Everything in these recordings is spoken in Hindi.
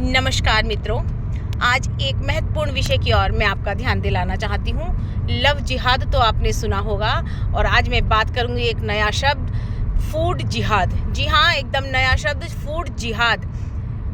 नमस्कार मित्रों, आज एक महत्वपूर्ण विषय की ओर मैं आपका ध्यान दिलाना चाहती हूँ। लव जिहाद तो आपने सुना होगा और आज मैं बात करूँगी एक नया शब्द, फूड जिहाद। जी हाँ, एकदम नया शब्द, फूड जिहाद।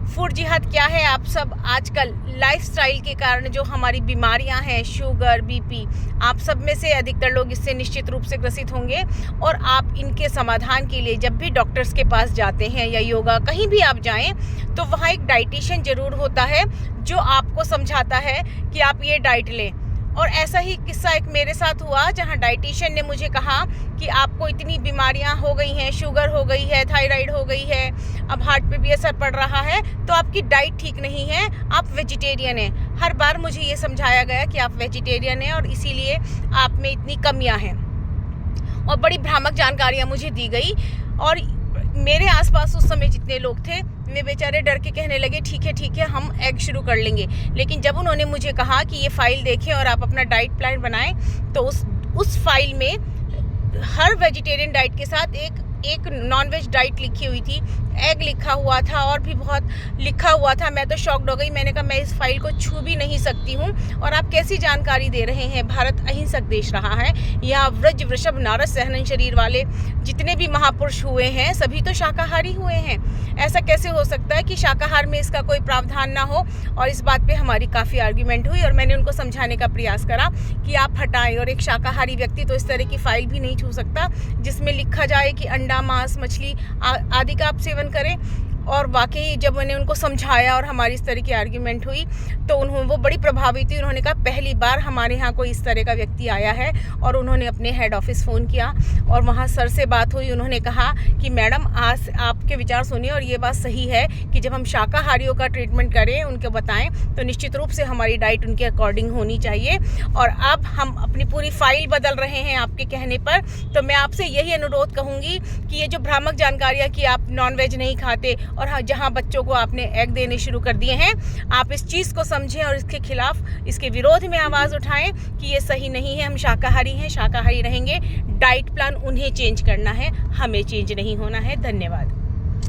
फूड जिहाद क्या है? आप सब आजकल लाइफस्टाइल के कारण जो हमारी बीमारियां हैं, शुगर, बीपी, आप सब में से अधिकतर लोग इससे निश्चित रूप से ग्रसित होंगे। और आप इनके समाधान के लिए जब भी डॉक्टर्स के पास जाते हैं या योगा कहीं भी आप जाएं तो वहाँ एक डाइटिशियन ज़रूर होता है जो आपको समझाता है कि आप ये डाइट लें। और ऐसा ही किस्सा एक मेरे साथ हुआ जहाँ डाइटिशियन ने मुझे कहा कि आपको इतनी बीमारियां हो गई हैं, शुगर हो गई है, थायराइड हो गई है, अब हार्ट पे भी असर पड़ रहा है, तो आपकी डाइट ठीक नहीं है, आप वेजिटेरियन हैं। हर बार मुझे ये समझाया गया कि आप वेजिटेरियन हैं और इसीलिए आप में इतनी कमियां हैं और बड़ी भ्रामक जानकारियां मुझे दी गई। और मेरे आसपास उस समय जितने लोग थे वे बेचारे डर के कहने लगे ठीक है हम एग शुरू कर लेंगे। लेकिन जब उन्होंने मुझे कहा कि ये फाइल देखें और आप अपना डाइट प्लान बनाएं, तो उस फाइल में हर वेजिटेरियन डाइट के साथ एक नॉनवेज डाइट लिखी हुई थी, एग लिखा हुआ था और भी बहुत लिखा हुआ था। मैं तो शॉक्ड हो गई। मैंने कहा मैं इस फाइल को छू भी नहीं सकती हूँ और आप कैसी जानकारी दे रहे हैं। भारत अहिंसक देश रहा है, यहाँ व्रज वृषभ नारद सहनन शरीर वाले जितने भी महापुरुष हुए हैं सभी तो शाकाहारी हुए हैं। ऐसा कैसे हो सकता है कि शाकाहार में इसका कोई प्रावधान ना हो? और इस बात पे हमारी काफ़ी आर्ग्यूमेंट हुई और मैंने उनको समझाने का प्रयास करा कि आप हटाएं। और एक शाकाहारी व्यक्ति तो इस तरह की फाइल भी नहीं छू सकता जिसमें लिखा जाए कि अंडा, मांस, मछली आदि का आप सेवन करें। और वाकई जब मैंने उनको समझाया और हमारी इस तरह की आर्ग्यूमेंट हुई तो वो बड़ी प्रभावित हुई। उन्होंने कहा पहली बार हमारे यहाँ कोई इस तरह का व्यक्ति आया है। और उन्होंने अपने हेड ऑफिस फ़ोन किया और वहाँ सर से बात हुई। उन्होंने कहा कि मैडम आज आपके विचार सुनिए और ये बात सही है कि जब हम शाकाहारियों का ट्रीटमेंट करें, उनको बताएं, तो निश्चित रूप से हमारी डाइट उनके अकॉर्डिंग होनी चाहिए। और अब हम अपनी पूरी फाइल बदल रहे हैं आपके कहने पर। तो मैं आपसे यही अनुरोध कहूँगी कि ये जो भ्रामक जानकारियाँ कि आप नॉनवेज नहीं खाते और हाँ, जहाँ बच्चों को आपने एग देने शुरू कर दिए हैं, आप इस चीज़ को समझें और इसके खिलाफ, इसके विरोध में आवाज़ उठाएं कि ये सही नहीं है। हम शाकाहारी हैं, शाकाहारी रहेंगे। डाइट प्लान उन्हें चेंज करना है, हमें चेंज नहीं होना है। धन्यवाद।